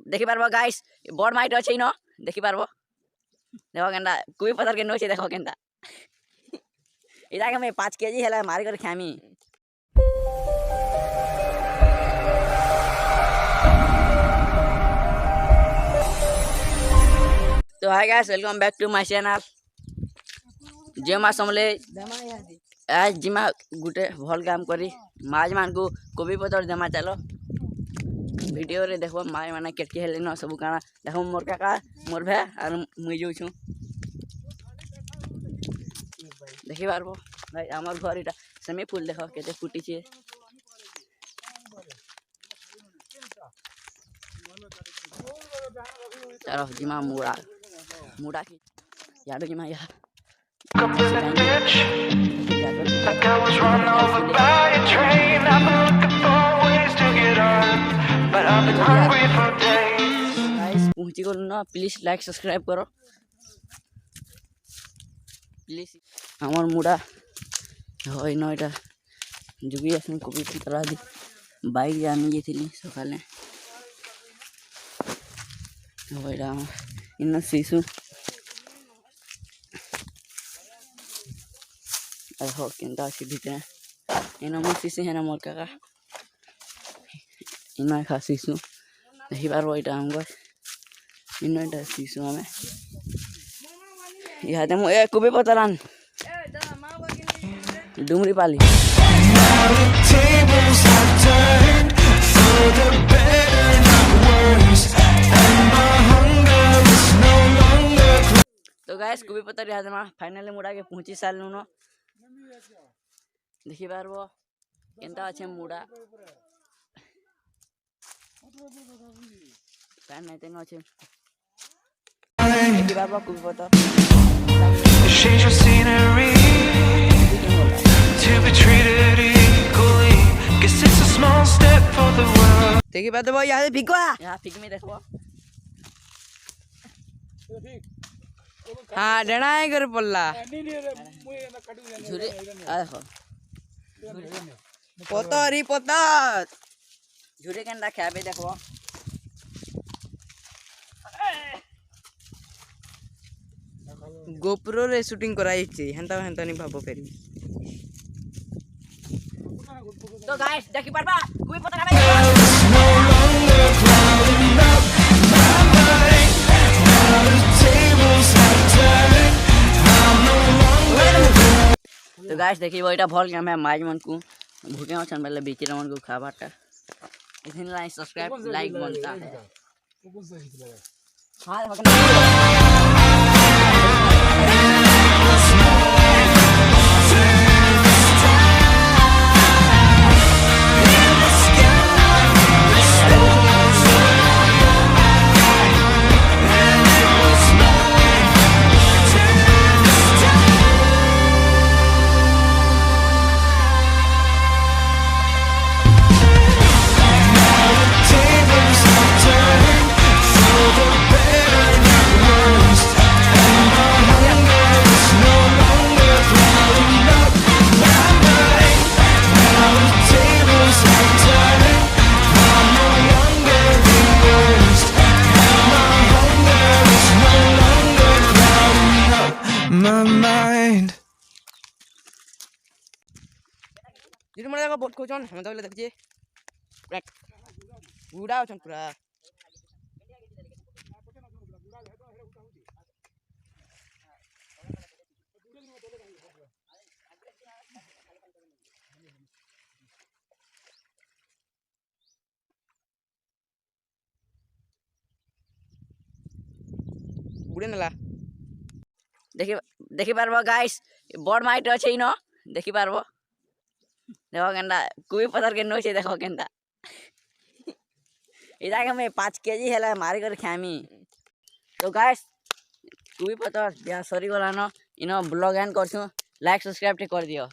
देखि पारबो गाइस बड़ माइट अछि न देखि पारबो देखो केनता कोई पत्थर के नोचे देखो केनता इदा के में 5 केजी हेला मारी कर खामी। तो hi guys welcome back to my channel जेमा समले आज जिमा गुटे भल काम करी माज मान को कोबी पत्थर जमा चलो वीडियो रे देखो माय माने केटके हेले न सब काना देखो मोर काका मोर भे और मुई जो छु देखि पारबो भाई हमर घर इटा सेमी फूल देखो केते फुटी छे चलो जिमा मुड़ा मुड़ा की याडो जिमा या Like I was run over by a train. I've been looking for ways to get on, but I've been hungry for days. Guys, पहुंची को ना प्लीज लाइक सब्सक्राइब करो प्लीज। हमार मुड़ा होय न एटा जुगी आसन कोबी पतरा दी बाइक जानी जेथिली सकाले होयडा इन सीसु हो केनता छी भीतर इन मो सीसे है ना मोर काका इन खा सीसु देखि पारबो एटा हम गस इन एटा सीसु हमें इहाते मो ए कोबी पतरान डुमरी पाली तो गाइस कोबी पतर इहाते मा फाइनली मुड़ा के पहुंची सालनु न देखि पारबो केनता अछि मुड़ा कान नाइते न अछि देखि पारबो कोबी पतर Change your scenery to be treated equally. Guess it's a small step for the world. देखि पारबो यहाँ फिकवा यहाँ फिक में देखबो हाँ डणाय कर पल्ला झुरे आ देखो पतर ही पतर झुरे केनता खाबे देखबो गोप्रो रे शूटिंग कराई छी हेंता हेंता नहीं भाबो फेरी तो गाइस देखि पारबा कोई पता खाबे तो गाइस देखि ओइटा भल काम है माज मन को भूखे अछन बेले बिकिरा मन को खाबाटा इथिन लाइक सब्सक्राइब लाइक बनता है हां My mind. जितु मरे का बोट कोचन हम तो देखजे उड़ा अछन पूरा उड़े नला देखि देखि पारबो गाइस बड़ माइट अछि न देखि पारबो देखो केनता कोई पत्थर के नोचे देखो केनता इदा के में 5 केजी हेला मारी कर खामी। तो गाइस कोई पत्थर या सरी गला न इन ब्लॉग एंड करछु लाइक सब्सक्राइब कर दियो।